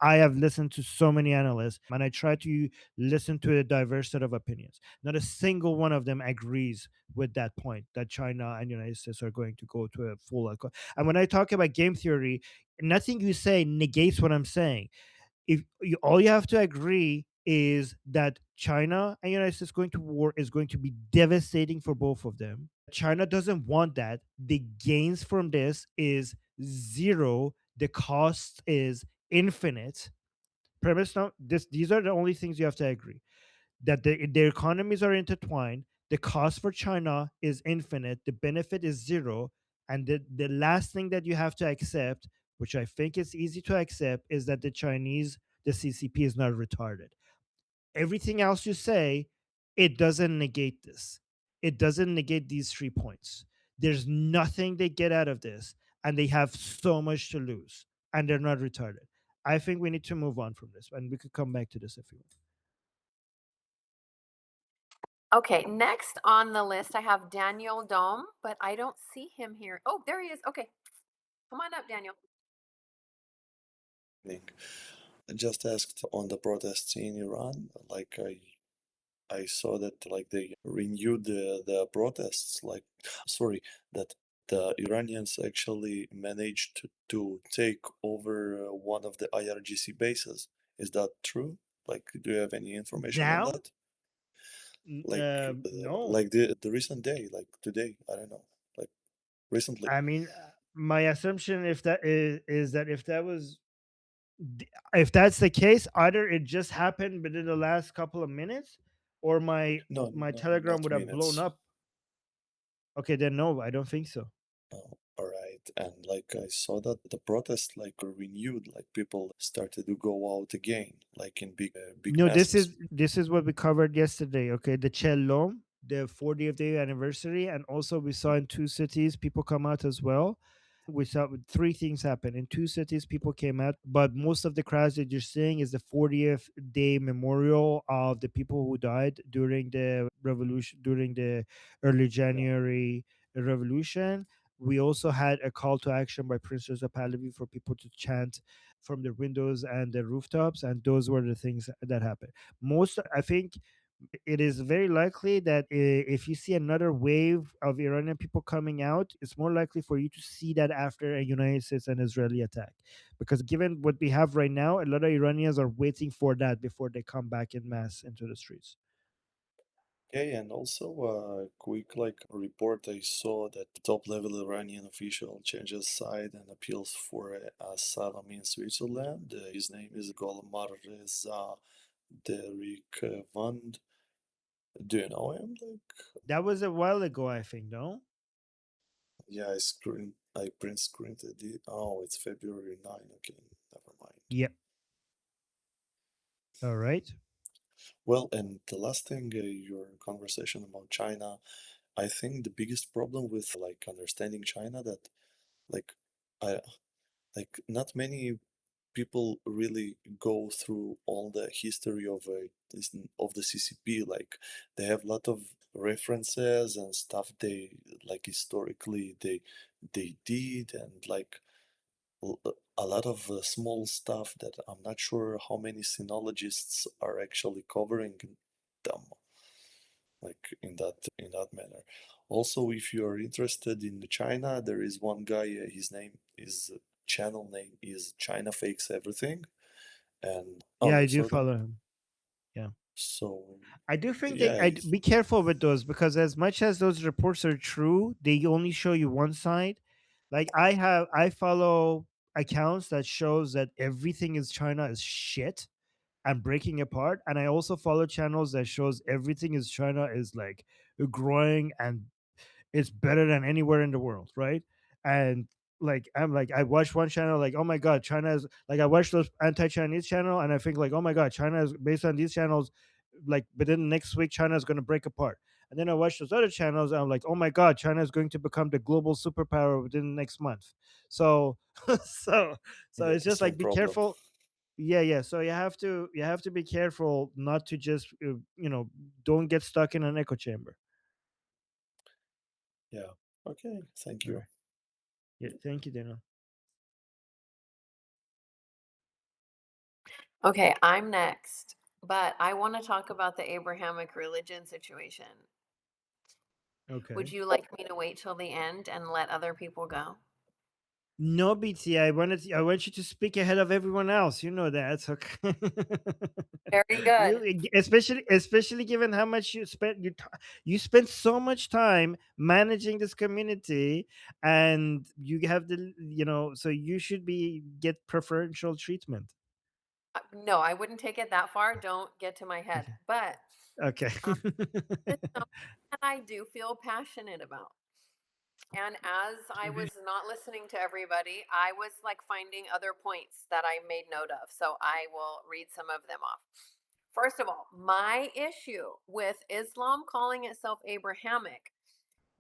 I have listened to so many analysts and I try to listen to a diverse set of opinions. Not a single one of them agrees with that point that China and United States are going to go to a full. And when I talk about game theory, nothing you say negates what I'm saying. If you, all you have to agree is that China and United States going to war is going to be devastating for both of them. China doesn't want that. The gains from this is zero. The cost is infinite. Premise now, these are the only things you have to agree that their economies are intertwined. The cost for China is infinite. The benefit is zero. And the last thing that you have to accept, which I think is easy to accept, is that the CCP is not retarded. Everything else you say, it doesn't negate this. It doesn't negate these 3 points. There's nothing they get out of this, and they have so much to lose, and they're not retarded. I think we need to move on from this, and we could come back to this if you want. Okay, next on the list, I have Daniel Dome, but I don't see him here. Oh, there he is. Okay, come on up, Daniel. Evening. I just asked on the protests in Iran, I saw that like they renewed the protests, like sorry, that the Iranians actually managed to take over one of the IRGC bases. Is that true? Like, do you have any information on Now, that? no. Like the recent day, like today, I don't know, like recently. I mean, my assumption is that if that's the case, either it just happened within the last couple of minutes, or No, my no, Telegram not would have blown minutes. up. Okay, then no, I don't think so. Oh, all right. And like I saw that the protests like were renewed, like people started to go out again, like in big No, masses. this is what we covered yesterday. Okay, the Chelom, the 40th day anniversary, and also we saw in two cities people come out as well. We saw three things happen in two cities. People came out, but most of the crowds that you're seeing is the 40th day memorial of the people who died during the revolution, during the early Yeah. January revolution. We also had a call to action by Prince Pahlavi for people to chant from their windows and the rooftops, and those were the things that happened. Most, I think, it is very likely that if you see another wave of Iranian people coming out, it's more likely for you to see that after a United States and Israeli attack, because given what we have right now, a lot of Iranians are waiting for that before they come back in mass into the streets. Okay, and also a quick like report I saw that top level Iranian official changes side and appeals for asylum in Switzerland. His name is Golmar Reza Derek Vand. Do you know him? Like, That was a while ago, I think. No. yeah, I print screened it. Oh, it's February 9. Okay, never mind. Yep. All right. Well, and the last thing, your conversation about China, I think the biggest problem with like understanding China that like I like not many people really go through all the history of of the CCP. Like they have a lot of references and stuff they like historically they did and like a lot of small stuff that I'm not sure how many sinologists are actually covering them like in that manner. Also, if you are interested in China, there is one guy. His name is channel name is China Fakes Everything. And oh, Yeah, I you do saw that? follow him. Yeah. So I do think yeah, be careful with those, because as much as those reports are true, they only show you one side. Like I follow accounts that shows that everything is China is shit and breaking apart, and I also follow channels that shows everything is China is like growing and it's better than anywhere in the world, right? And like I'm like I watch one channel like, oh my god, China is like, I watch those anti-Chinese channel and I think like, oh my god, China is based on these channels, like within next week China is going to break apart. And then I watch those other channels and I'm like, oh my god, China is going to become the global superpower within the next month. So so so yeah, it's just same like be problem. careful. Yeah, yeah, so you have to be careful not to just don't get stuck in an echo chamber. Yeah. Okay, thank All you. right. Yeah, thank you, Dana. Okay, I'm next, but I want to talk about the Abrahamic religion situation. Would Okay. you like me to wait till the end and let other people go? No, BT. I want you to speak ahead of everyone else. You know that. It's okay. Very good. Especially given how much you spent so much time managing this community, and you have so you should be get preferential treatment. No, I wouldn't take it that far. Don't get to my head. Okay. But Okay. um, it's something that I do feel passionate about. And as I Okay. was not listening to everybody, I was like finding other points that I made note of. So I will read some of them off. First of all, my issue with Islam calling itself Abrahamic,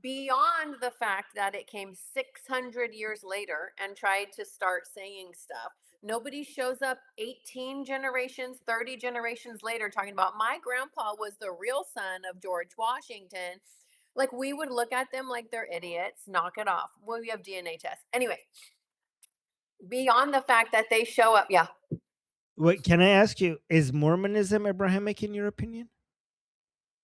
beyond the fact that it came 600 years later and tried to start saying stuff, nobody shows up 18 generations, 30 generations later talking about my grandpa was the real son of George Washington. Like, we would look at them like they're idiots, knock it off. Well, we have DNA tests. Anyway, beyond the fact that they show up, yeah. Wait, can I ask you, is Mormonism Abrahamic in your opinion?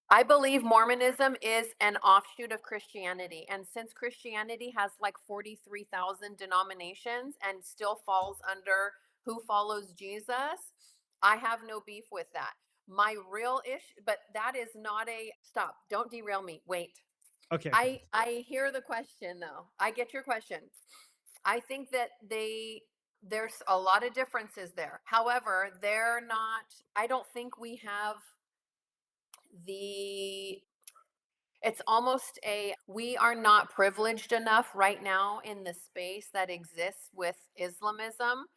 I believe Mormonism is an offshoot of Christianity. And since Christianity has like 43,000 denominations and still falls under who follows Jesus, I have no beef with that. My real issue, but that is not a stop. Don't derail me. Wait. Okay, okay. I hear the question though. I get your question. I think that there's a lot of differences there. However, they're not I don't think we have the it's almost a we are not privileged enough right now in the space that exists with Islamism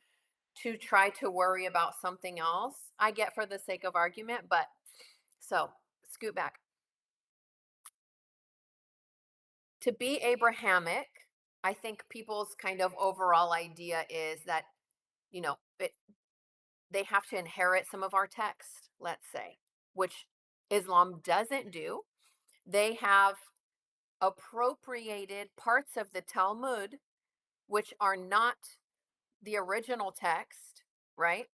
to try to worry about something else. I get for the sake of argument, but so scoot back. To be Abrahamic, I think people's kind of overall idea is that, you know, they have to inherit some of our text, let's say, which Islam doesn't do. They have appropriated parts of the Talmud, which are not the original text, right?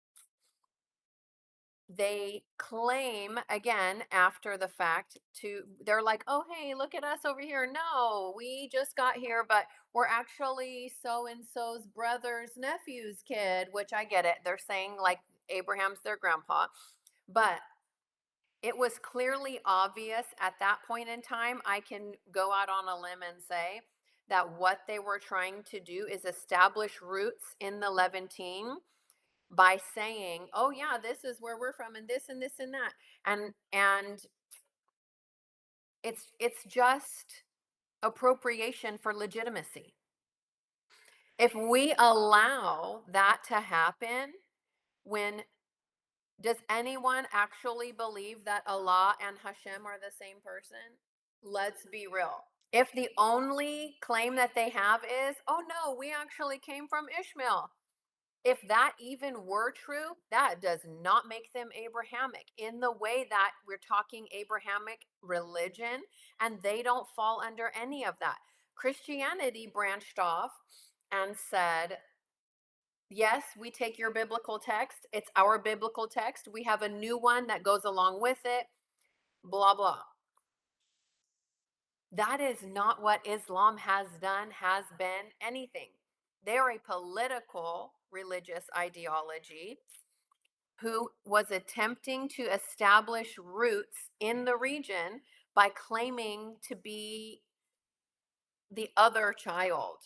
They claim again after the fact they're like, oh, hey, look at us over here. No, we just got here, but we're actually so and so's brother's nephew's kid, which I get it. They're saying like Abraham's their grandpa. But it was clearly obvious at that point in time. I can go out on a limb and say that what they were trying to do is establish roots in the Levantine by saying, "Oh yeah, this is where we're from and this and this and that." And it's just appropriation for legitimacy. If we allow that to happen, when does anyone actually believe that Allah and Hashem are the same person? Let's be real. If the only claim that they have is, "Oh no, we actually came from Ishmael." If that even were true, that does not make them Abrahamic in the way that we're talking Abrahamic religion, and they don't fall under any of that. Christianity branched off and said, yes, we take your biblical text, it's our biblical text, we have a new one that goes along with it, blah, blah. That is not what Islam has done, has been, anything. They're a political religious ideology who was attempting to establish roots in the region by claiming to be the other child.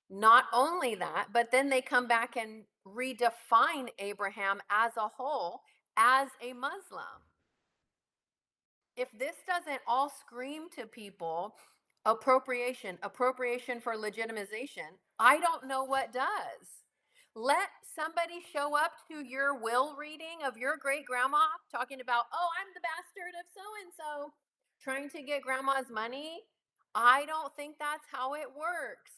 Not only that, but then they come back and redefine Abraham as a whole as a Muslim. If this doesn't all scream to people appropriation for legitimization, I don't know what does. Let somebody show up to your will reading of your great grandma talking about, oh, I'm the bastard of so and so, trying to get grandma's money. I don't think that's how it works.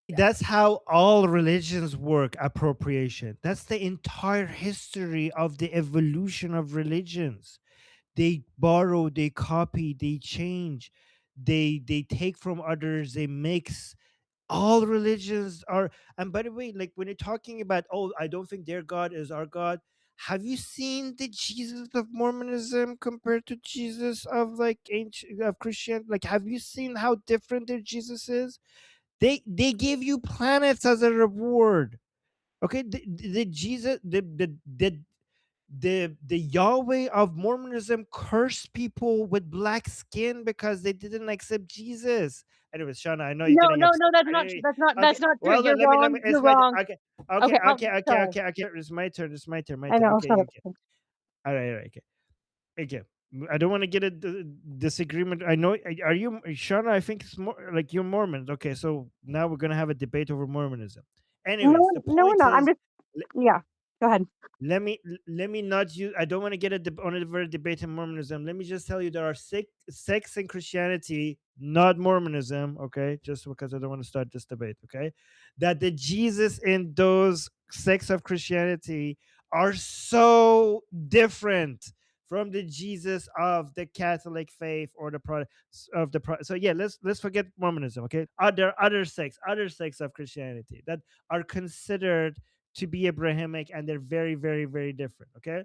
That's how all religions work, appropriation. That's the entire history of the evolution of religions. They borrow, they copy, they change, they take from others, they mix. All religions are. And by the way, like when you're talking about, oh, I don't think their God is our God, have you seen the Jesus of Mormonism compared to Jesus of like ancient of Christian? Like, have you seen how different their Jesus is? They give you planets as a reward. Okay, the Jesus, the Yahweh of Mormonism cursed people with black skin because they didn't accept Jesus. Anyways, Shauna, I know you're No, getting no, no, upset. that's not true. Okay. That's not true. Well, You're let wrong. me. You're It's my turn. wrong. Okay, Okay, oh, sorry. okay. It's my turn. It's my turn. My I turn. know. Okay, Shut you up. can. All right. Okay. Okay. I don't want to get a disagreement. I know. Are you, Shauna? I think it's more like you're Mormon. Okay, so now we're gonna have a debate over Mormonism. Anyways, No, the no, we're point not. I'm is, just, yeah. Go ahead. let me not use, I don't want to get on a very debate in Mormonism. Let me just tell you there are sects in Christianity, not Mormonism, okay, just because I don't want to start this debate, okay, that the Jesus in those sects of Christianity are so different from the Jesus of the Catholic faith or the so yeah, let's forget Mormonism, okay. Other sects of Christianity that are considered to be Abrahamic, and they're very, very, very different. Okay.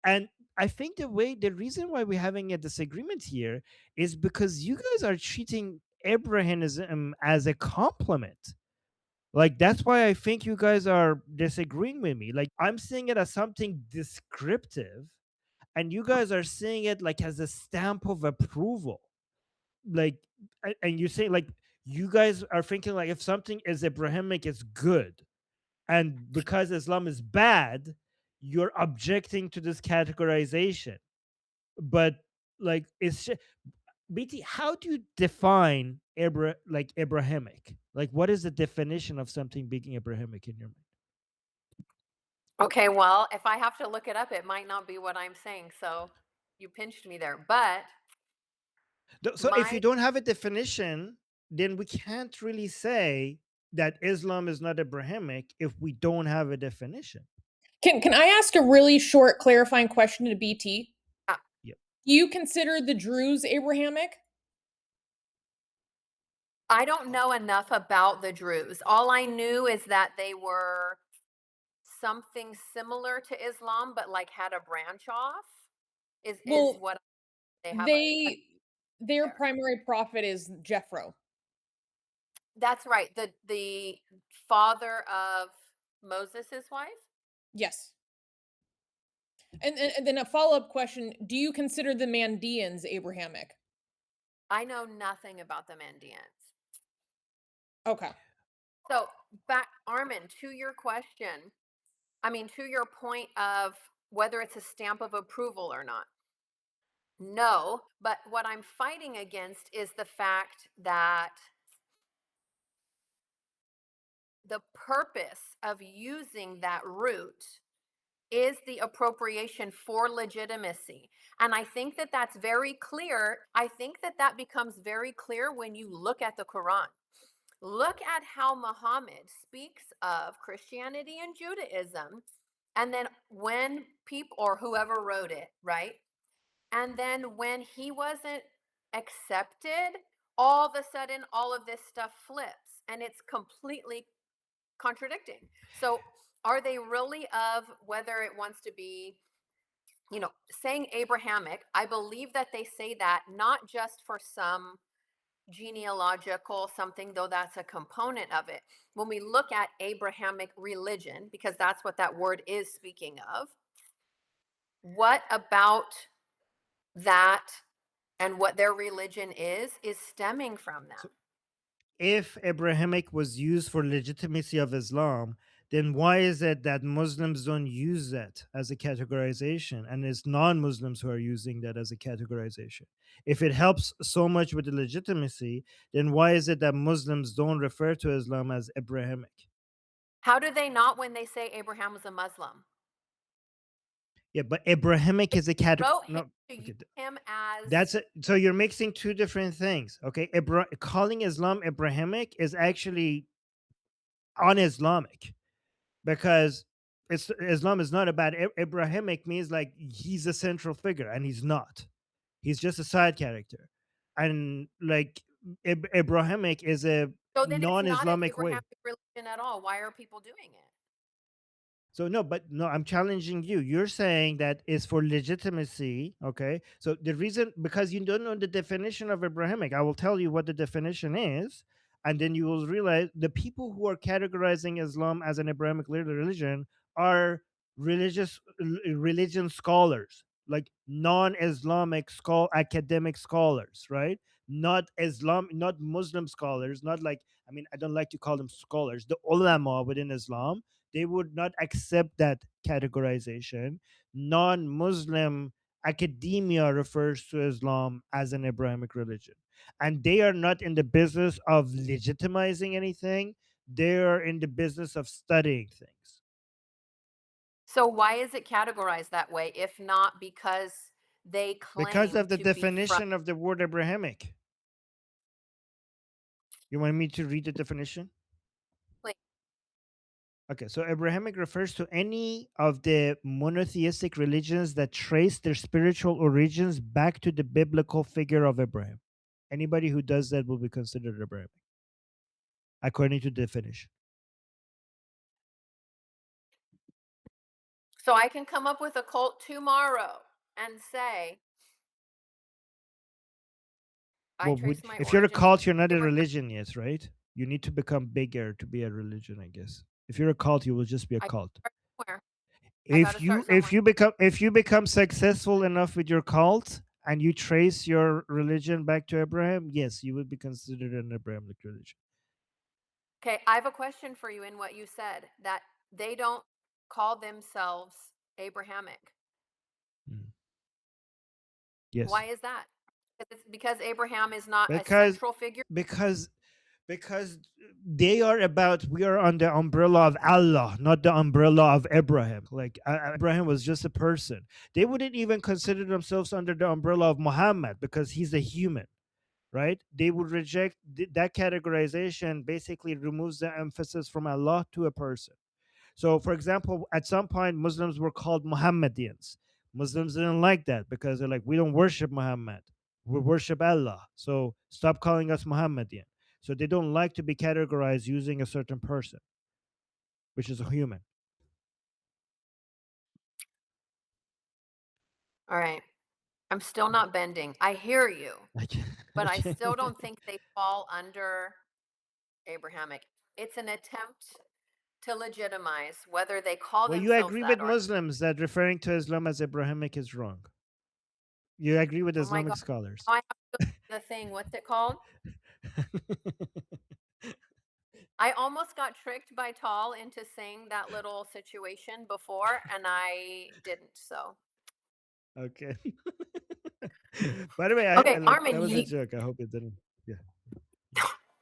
And I think the reason why we're having a disagreement here is because you guys are treating Abrahamism as a compliment. Like, that's why I think you guys are disagreeing with me. Like, I'm seeing it as something descriptive, and you guys are seeing it like as a stamp of approval. Like, and you say, like, you guys are thinking like if something is Abrahamic, it's good, and because Islam is bad, you're objecting to this categorization. But like, BT, how do you define like Abrahamic? Like, what is the definition of something being Abrahamic in your mind? Okay, well, if I have to look it up, it might not be what I'm saying. So you pinched me there. But So if you my don't have a definition, then we can't really say that Islam is not Abrahamic if we don't have a definition. Can I ask a really short clarifying question to BT? uh, Yep. Do you consider the Druze Abrahamic? I don't know enough about the Druze. All I knew is that they were something similar to Islam, but like had a branch off. Is Well, what they have a they their there. primary prophet is Jethro. That's right. The father of Moses' wife. Yes. And then a follow-up question, do you consider the Mandeans Abrahamic? I know nothing about the Mandeans. Okay. So back, Armin, to your question. I mean, to your point of whether it's a stamp of approval or not. No, but what I'm fighting against is the fact that the purpose of using that root is the appropriation for legitimacy. And I think that that's very clear. I think that that becomes very clear when you look at the Quran. Look at how Muhammad speaks of Christianity and Judaism. And then when people, or whoever wrote it, right? And then when he wasn't accepted, all of a sudden, all of this stuff flips and it's completely contradicting. So, are they really of whether it wants to be, saying Abrahamic? I believe that they say that not just for some genealogical something, though that's a component of it. When we look at Abrahamic religion, because that's what that word is speaking of, what about that and what their religion is stemming from that? So if Abrahamic was used for legitimacy of Islam, then why is it that Muslims don't use that as a categorization, and it's non-Muslims who are using that as a categorization? If it helps so much with the legitimacy, then why is it that Muslims don't refer to Islam as Abrahamic? How do they not when they say Abraham was a Muslim? Yeah, but Abrahamic is a category. Wrote him No, to use okay, him as that's it. So you're mixing two different things. Okay, calling Islam Abrahamic is actually un-Islamic, because Islam is not about Abrahamic means like he's a central figure, and he's not. He's just a side character, and like Abrahamic is a So then it's not an non-Islamic way. Abrahamic religion at all. Why are people doing it? So no, but no, I'm challenging you. You're saying that it's for legitimacy, okay? So the reason, because you don't know the definition of Abrahamic, I will tell you what the definition is, and then you will realize the people who are categorizing Islam as an Abrahamic religion are religion scholars, like non-Islamic academic scholars, right? Not Muslim scholars, not like, I mean, I don't like to call them scholars, the ulama within Islam. They would not accept that categorization. Non Muslim academia refers to Islam as an Abrahamic religion. And they are not in the business of legitimizing anything, they are in the business of studying things. So why is it categorized that way if not because they Because claim of the to be from definition of the word Abrahamic. You want me to read the definition? like, Okay, so Abrahamic refers to any of the monotheistic religions that trace their spiritual origins back to the biblical figure of Abraham. Anybody who does that will be considered Abrahamic, according to definition. so I can come up with a cult tomorrow and say I Well, trace my if you're a origins back cult, you're not to a Abraham. religion yet, right? You need to become bigger to be a religion, I guess. If you're a cult, you will just be a I cult. start somewhere. I got If to you start if somewhere. you become if you become successful enough with your cult and you trace your religion back to Abraham, yes, you would be considered an Abrahamic religion. Okay, I have a question for you in what you said that they don't call themselves Abrahamic. Mm. Yes. Why is that? It's because Abraham is not a because central figure. because because they are about, we are on the umbrella of Allah, not the umbrella of Abraham. Like Abraham was just a person. They wouldn't even consider themselves under the umbrella of Muhammad because he's a human, right? They would reject that categorization. Basically removes the emphasis from Allah to a person. So, for example, at some point, Muslims were called Muhammadians. Muslims didn't like that because they're like, we don't worship Muhammad, we worship Allah. So, stop calling us Muhammadian. So, they don't like to be categorized using a certain person, which is a human. All right. I'm still not bending. I hear you, but I still don't think they fall under Abrahamic. It's an attempt to legitimize whether they call Well, you themselves agree that with or Muslims that referring to Islam as Abrahamic is wrong. You agree with oh my Islamic god. scholars. Now I have to do the thing. What's it called? I almost got tricked by Tall into saying that little situation before, and I didn't. So, Okay. By the way, I okay, like that Armin, was a joke. I hope it didn't. Yeah.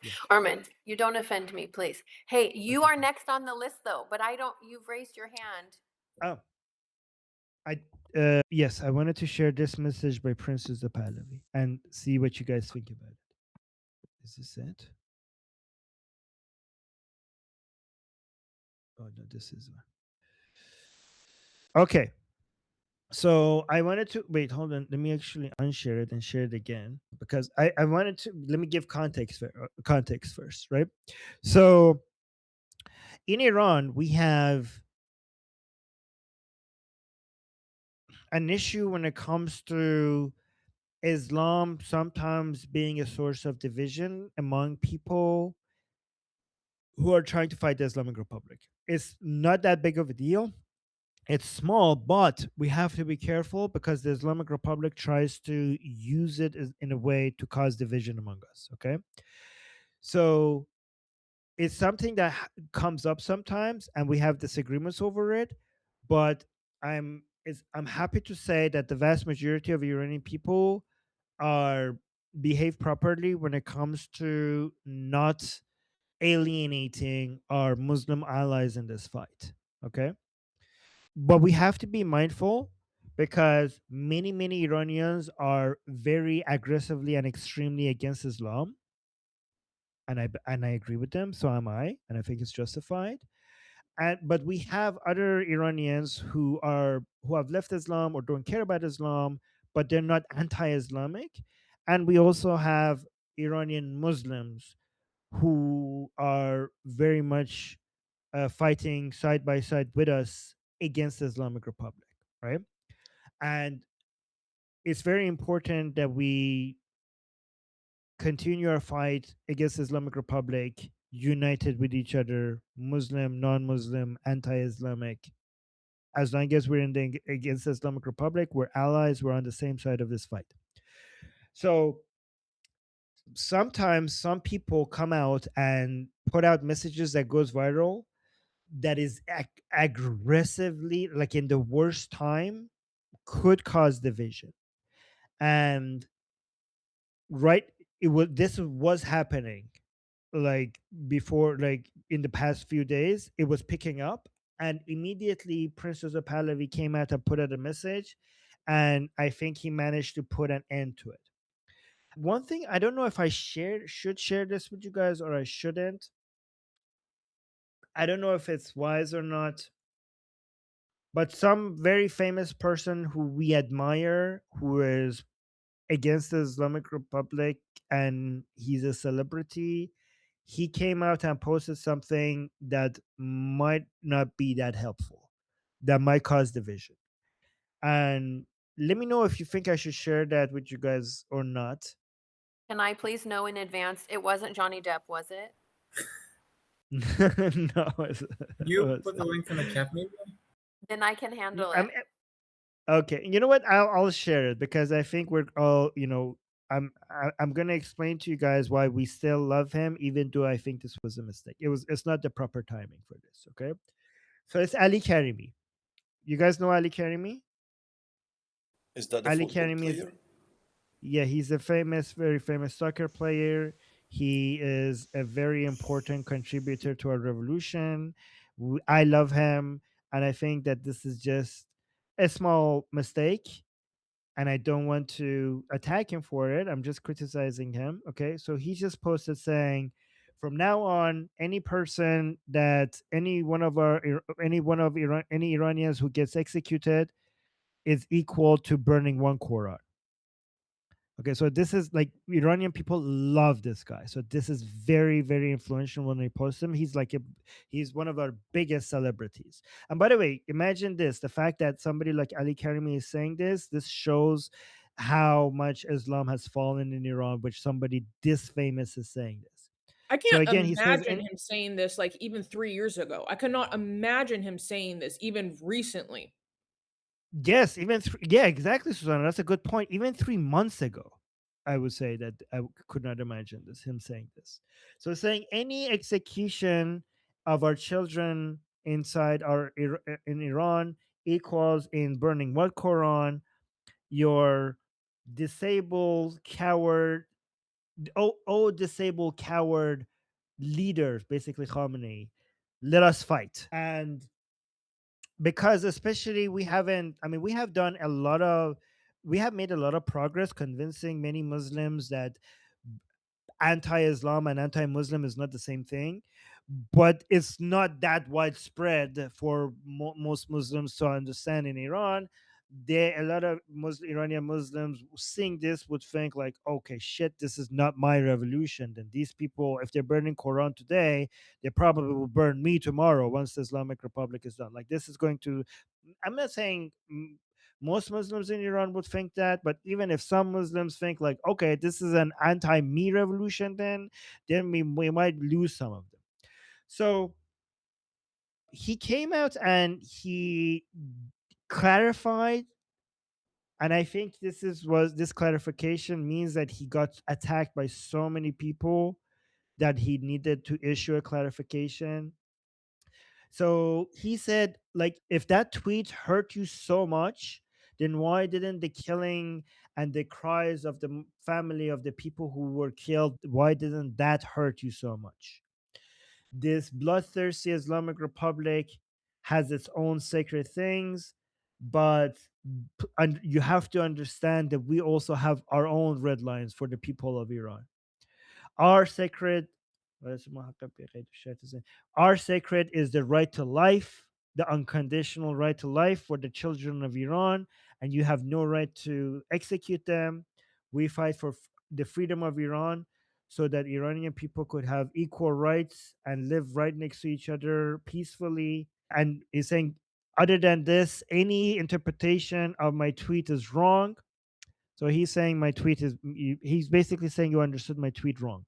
Yeah. Armin, you don't offend me, please. Hey, you Okay. are next on the list, though, but I don't. You've raised your hand. Oh, I yes, I wanted to share this message by Prince Pahlavi and see what you guys think about it. Is this it? Oh no, this is one. Okay. So I wanted to wait, hold on. Let me actually unshare it and share it again because I wanted to, let me give context first, right? So in Iran, we have an issue when it comes to Islam sometimes being a source of division among people who are trying to fight the Islamic Republic. It's not that big of a deal. It's small, but we have to be careful because the Islamic Republic tries to use it in a way to cause division among us. Okay. So it's something that comes up sometimes and we have disagreements over it. But I'm happy to say that the vast majority of Iranian people are behave properly when it comes to not alienating our Muslim allies in this fight. Okay. But we have to be mindful because many Iranians are very aggressively and extremely against Islam. And I agree with them, so am I, and I think it's justified. But we have other Iranians who have left Islam or don't care about Islam, but they're not anti-Islamic. And we also have Iranian Muslims who are very much fighting side by side with us against the Islamic Republic, right? And it's very important that we continue our fight against the Islamic Republic, united with each other, Muslim, non-Muslim, anti-Islamic. As long as we're in against the Islamic Republic, we're allies. We're on the same side of this fight. So sometimes some people come out and put out messages that goes viral that is aggressively, like in the worst time, could cause division. And right, this was happening like before, like in the past few days it was picking up, and immediately Prince Pahlavi came out and put out a message, and I think he managed to put an end to it. One thing, I don't know if I should share this with you guys or I shouldn't. I don't know if it's wise or not, but some very famous person who we admire, who is against the Islamic Republic and he's a celebrity, he came out and posted something that might not be that helpful, that might cause division. And let me know if you think I should share that with you guys or not. Can I please know in advance? It wasn't Johnny Depp, was it? No, You put the link in the chat, maybe? Then I can handle I'm it. okay. You know what? I'll share it because I think we're all, I'm gonna explain to you guys why we still love him, even though I think this was a mistake. It's not the proper timing for this. Okay, so it's Ali Karimi. You guys know Ali Karimi? Is that a Ali football Karimi is, player? yeah, he's a very famous soccer player. He is a very important contributor to our revolution. I love him, and I think that this is just a small mistake, and I don't want to attack him for it. I'm just criticizing him. Okay. So he just posted saying, from now on, any person that any one of Iran, any Iranians who gets executed is equal to burning one Quran. Okay, so this is like Iranian people love this guy. So this is very influential when they post him. He's one of our biggest celebrities. And by the way, imagine this: the fact that somebody like Ali Karimi is saying this shows how much Islam has fallen in Iran, which somebody this famous is saying this. I So can't again, he says, imagine him saying this like even 3 years ago. I could not imagine him saying this even recently. yes, yeah, exactly, Susanna. That's a good point. Even 3 months ago, I would say that could not imagine him saying this. So saying any execution of our children inside in Iran equals in burning one Quran. Your disabled coward, disabled coward leaders, basically Khamenei, let us fight. And because especially we have done a lot of, we have made a lot of progress convincing many Muslims that anti-Islam and anti-Muslim is not the same thing, but it's not that widespread for most Muslims to understand in Iran. There, a lot of Iranian Muslims seeing this would think like, okay, shit, this is not my revolution. Then these people, if they're burning Quran today, they probably will burn me tomorrow once the Islamic Republic is done. Like this is going to, I'm not saying most Muslims in Iran would think that, but even if some Muslims think like, okay, this is an anti-me revolution, then we might lose some of them. So he came out and he clarified, and I think this clarification means that he got attacked by so many people that he needed to issue a clarification. So he said, like, if that tweet hurt you so much, then why didn't the killing and the cries of the family of the people who were killed, why didn't that hurt you so much? This bloodthirsty Islamic Republic has its own sacred things, but and you have to understand that we also have our own red lines for the people of Iran. Our sacred, our sacred is the right to life, the unconditional right to life for the children of Iran, and you have no right to execute them. We fight for the freedom of Iran. so that Iranian people could have equal rights and live right next to each other peacefully. And he's saying, other than this, any interpretation of my tweet is wrong. So he's saying my tweet is, he's basically saying you understood my tweet wrong.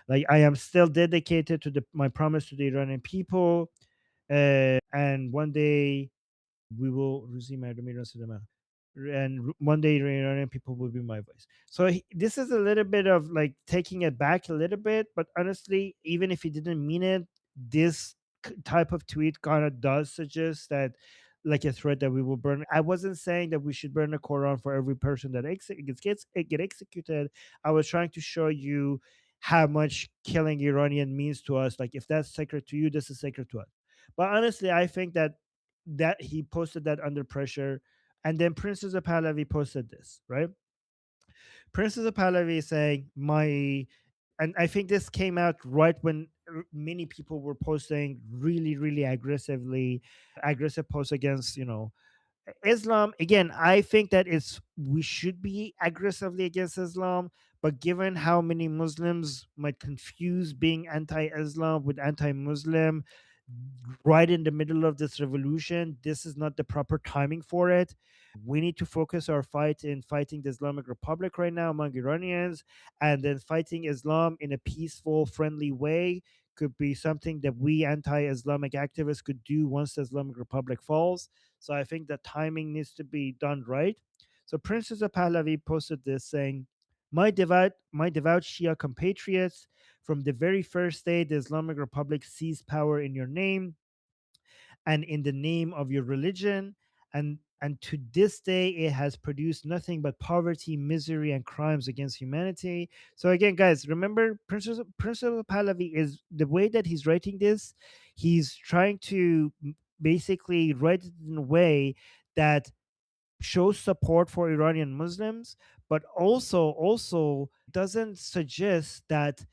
Like, I am still dedicated to my promise to the Iranian people. And one day we will receive my remittance to them. And one day Iranian people will be my voice. So this is a little bit of like taking it back a little bit, but honestly, even if he didn't mean it, this type of tweet kind of does suggest that, like, a threat that we will burn. I wasn't saying that we should burn the Quran for every person that get executed. I was trying to show you how much killing Iranian means to us. Like, if that's sacred to you, this is sacred to us. But honestly, I think that he posted that under pressure. And then Princess of Pahlavi posted this, right? Princess of Pahlavi is saying, and I think this came out right when many people were posting really, really aggressive posts against, Islam. Again, I think that we should be aggressively against Islam, but given how many Muslims might confuse being anti-Islam with anti-Muslim right in the middle of this revolution, this is not the proper timing for it. We need to focus our fight in fighting the Islamic Republic right now among Iranians, and then fighting Islam in a peaceful, friendly way could be something that we anti-Islamic activists could do once the Islamic Republic falls. So I think the timing needs to be done right. So Princess of Pahlavi posted this saying, my devout Shia compatriots, from the very first day the Islamic Republic seized power in your name and in the name of your religion, and to this day it has produced nothing but poverty, misery, and crimes against humanity. So again, guys, remember, Prince of Pahlavi, is the way that he's writing this, he's trying to basically write it in a way that shows support for Iranian Muslims, but also doesn't suggest that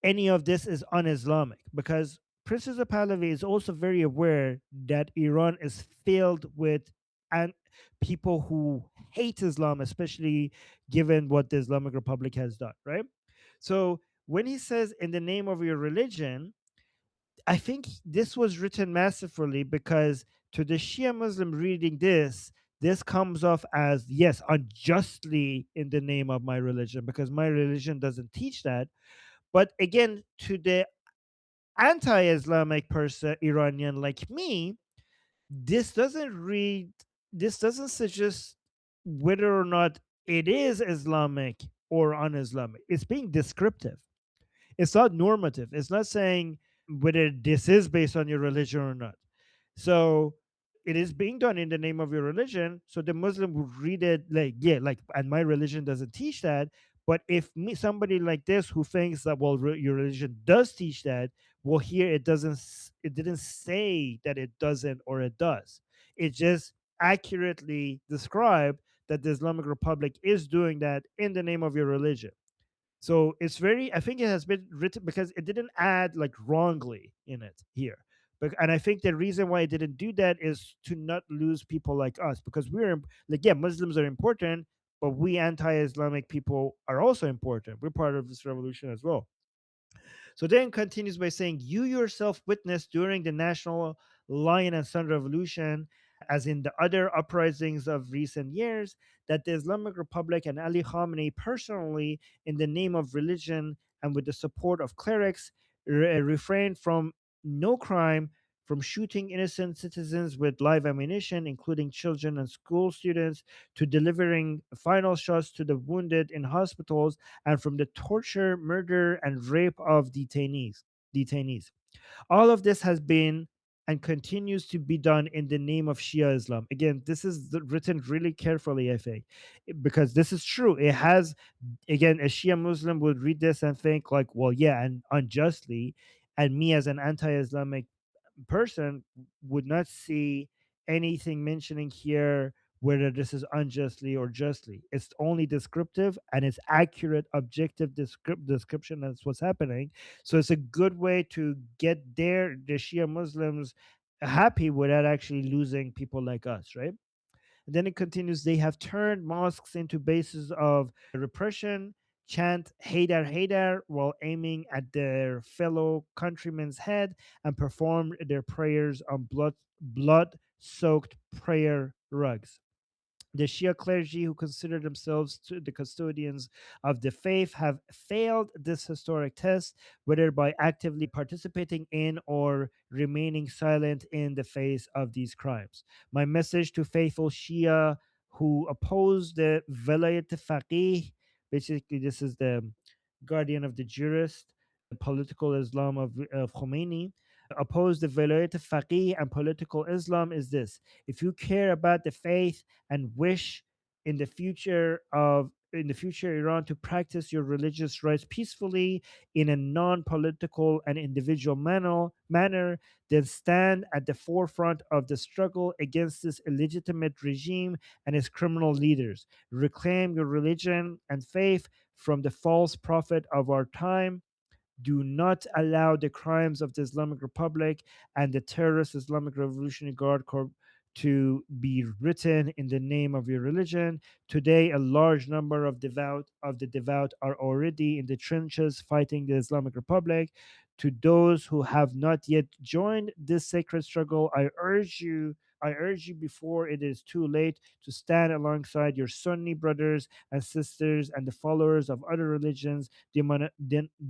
any of this is un-Islamic, because Princess Pahlavi is also very aware that Iran is filled with and people who hate Islam, especially given what the Islamic Republic has done, right? So when he says in the name of your religion, I think this was written masterfully, because to the Shia Muslim reading this comes off as, yes, unjustly in the name of my religion, because my religion doesn't teach that. But again, to the anti-Islamic person, Iranian like me, this doesn't read, this doesn't suggest whether or not it is Islamic or un-Islamic. It's being descriptive. It's not normative. It's not saying whether this is based on your religion or not. So it is being done in the name of your religion. So the Muslim would read it like, yeah, like, and my religion doesn't teach that. But if somebody like this who thinks that, well, your religion does teach that, well, here it didn't say that it doesn't or it does. It just accurately described that the Islamic Republic is doing that in the name of your religion. So it's very, I think it has been written because it didn't add like wrongly in it here. But, and I think the reason why it didn't do that is to not lose people like us, because we're like, yeah, Muslims are important, but we anti-Islamic people are also important. We're part of this revolution as well. So then continues by saying, you yourself witnessed during the National Lion and Sun Revolution, as in the other uprisings of recent years, that the Islamic Republic and Ali Khamenei personally, in the name of religion and with the support of clerics, refrained from no crime, from shooting innocent citizens with live ammunition, including children and school students, to delivering final shots to the wounded in hospitals, and from the torture, murder, and rape of detainees. All of this has been and continues to be done in the name of Shia Islam. Again, this is written really carefully, I think, because this is true. It has, again, a Shia Muslim would read this and think like, well, yeah, and unjustly, and me as an anti-Islamic person would not see anything mentioning here whether this is unjustly or justly. It's only descriptive and it's accurate, objective description. That's what's happening. So it's a good way to get the Shia Muslims happy without actually losing people like us, right? And then it continues, they have turned mosques into bases of repression, chant Haydar Haydar while aiming at their fellow countrymen's head, and perform their prayers on blood-soaked prayer rugs. The Shia clergy, who consider themselves the custodians of the faith, have failed this historic test, whether by actively participating in or remaining silent in the face of these crimes. My message to faithful Shia who oppose the Velayat Faqih, basically, this is the guardian of the jurist, the political Islam of Khomeini, oppose the Velayat Faqih and political Islam, is this: if you care about the faith and wish in the future Iran to practice your religious rights peacefully in a non-political and individual manner, then stand at the forefront of the struggle against this illegitimate regime and its criminal leaders. Reclaim your religion and faith from the false prophet of our time. Do not allow the crimes of the Islamic Republic and the terrorist Islamic Revolutionary Guard Corps to be written in the name of your religion. Today, a large number of the devout are already in the trenches fighting the Islamic Republic. To those who have not yet joined this sacred struggle, I urge you before it is too late to stand alongside your Sunni brothers and sisters and the followers of other religions,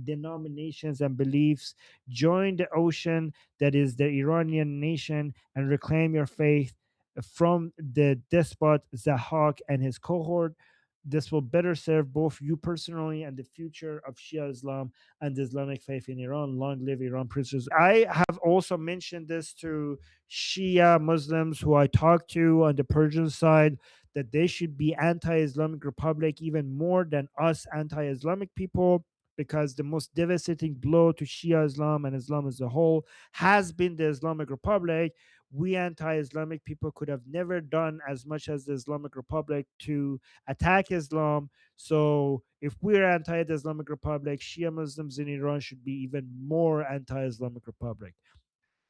denominations, and beliefs. Join the ocean that is the Iranian nation and reclaim your faith from the despot Zahak and his cohort. This will better serve both you personally and the future of Shia Islam and the Islamic faith in Iran. Long live Iran princes. I have also mentioned this to Shia Muslims who I talk to on the Persian side, that they should be anti-Islamic Republic even more than us anti-Islamic people, because the most devastating blow to Shia Islam and Islam as a whole has been the Islamic Republic. We anti-Islamic people could have never done as much as the Islamic Republic to attack Islam. So if we're anti-Islamic Republic, Shia Muslims in Iran should be even more anti-Islamic Republic.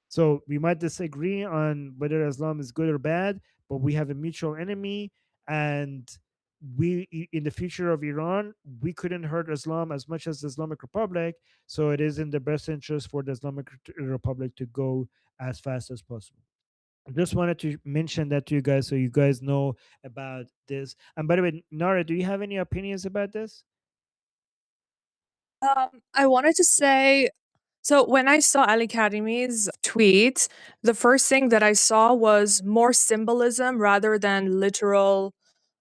So we might disagree on whether Islam is good or bad, but we have a mutual enemy, and in the future of Iran, we couldn't hurt Islam as much as the Islamic Republic. So it is in the best interest for the Islamic Republic to go as fast as possible. I just wanted to mention that to you guys so you guys know about this. And by the way, Nara, do you have any opinions about this? I wanted to say, so when I saw Ali Karimi's tweet, the first thing that I saw was more symbolism rather than literal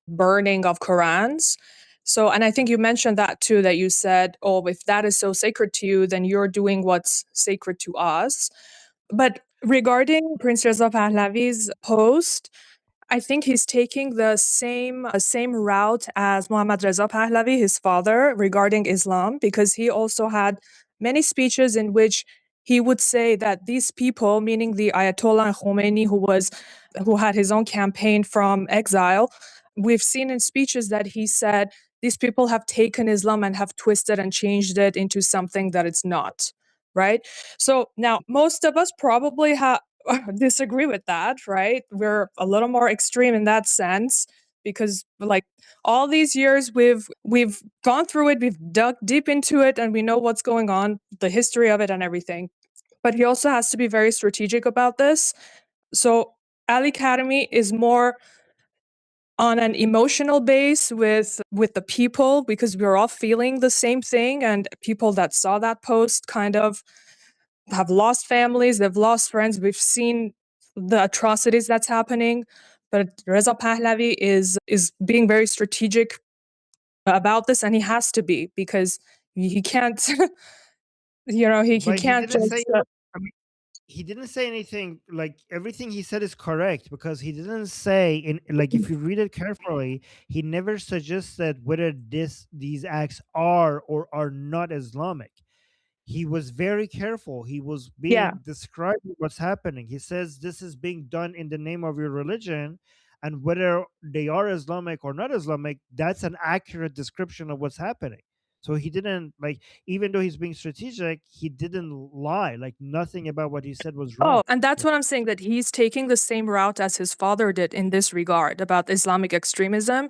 burning of Qurans. So, and I think you mentioned that too, that you said, oh, if that is so sacred to you, then you're doing what's sacred to us. But regarding Prince Reza Pahlavi's post, I think he's taking the same route as Muhammad Reza Pahlavi, his father, regarding Islam, because he also had many speeches in which he would say that these people, meaning the Ayatollah Khomeini, who had his own campaign from exile, we've seen in speeches that he said these people have taken Islam and have twisted and changed it into something that it's not. Right. So now most of us probably disagree with that, right? We're a little more extreme in that sense because like all these years we've gone through it, we've dug deep into it, and we know what's going on, the history of it and everything. But he also has to be very strategic about this. So Ali Karimi is more on an emotional base with the people because we're all feeling the same thing, and people that saw that post kind of have lost families, they've lost friends. We've seen the atrocities that's happening. But Reza Pahlavi is being very strategic about this, and he has to be because he can't, he But he can't didn't say. just. I mean, he didn't say anything. Like everything he said is correct, because he didn't say in, like, if you read it carefully, he never suggested whether these acts are or are not Islamic. He was very careful. He was Yeah, being describing what's happening. He says this is being done in the name of your religion, and whether they are Islamic or not Islamic, that's an accurate description of what's happening. So he didn't like, even though he's being strategic, he didn't lie. Like nothing about what he said was wrong. Oh, and that's what I'm saying, that he's taking the same route as his father did in this regard about Islamic extremism,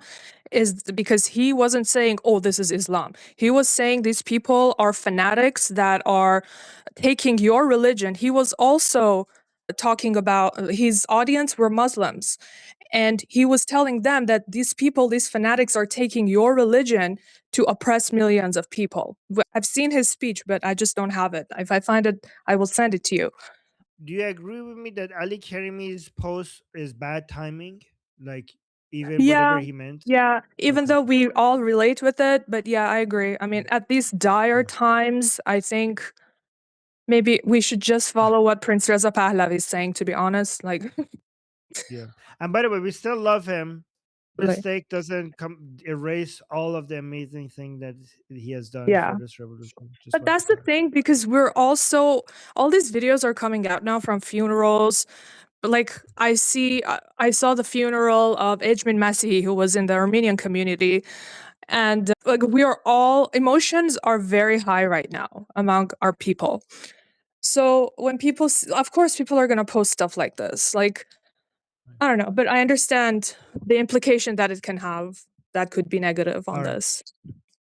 is because he wasn't saying, oh, this is Islam. He was saying these people are fanatics that are taking your religion. He was also talking about his audience were Muslims. And he was telling them that these people, these fanatics, are taking your religion to oppress millions of people. I've seen his speech, but I just don't have it. If I find it, I will send it to you. Do you agree with me that Ali Karimi's post is bad timing? Like, even whatever Yeah, he meant? yeah. Even Okay. though we all relate with it, but yeah, I agree. I mean, at these dire Yeah. times, I think maybe we should just follow what Prince Reza Pahlavi is saying, to be honest. Like, Yeah. And by the way, we still love him. like, Mistake doesn't erase all of the amazing thing that he has done yeah. for this revolution. Just But want to that's the clarify. thing, because we're also, all these videos are coming out now from funerals. Like, I saw the funeral of Ejmin Masihi, who was in the Armenian community. And like, we are all, emotions are very high right now among our people. So when people, of course, people are going to post stuff like this. Like, I don't know, but I understand the implication that it can have that could be negative on All right. this.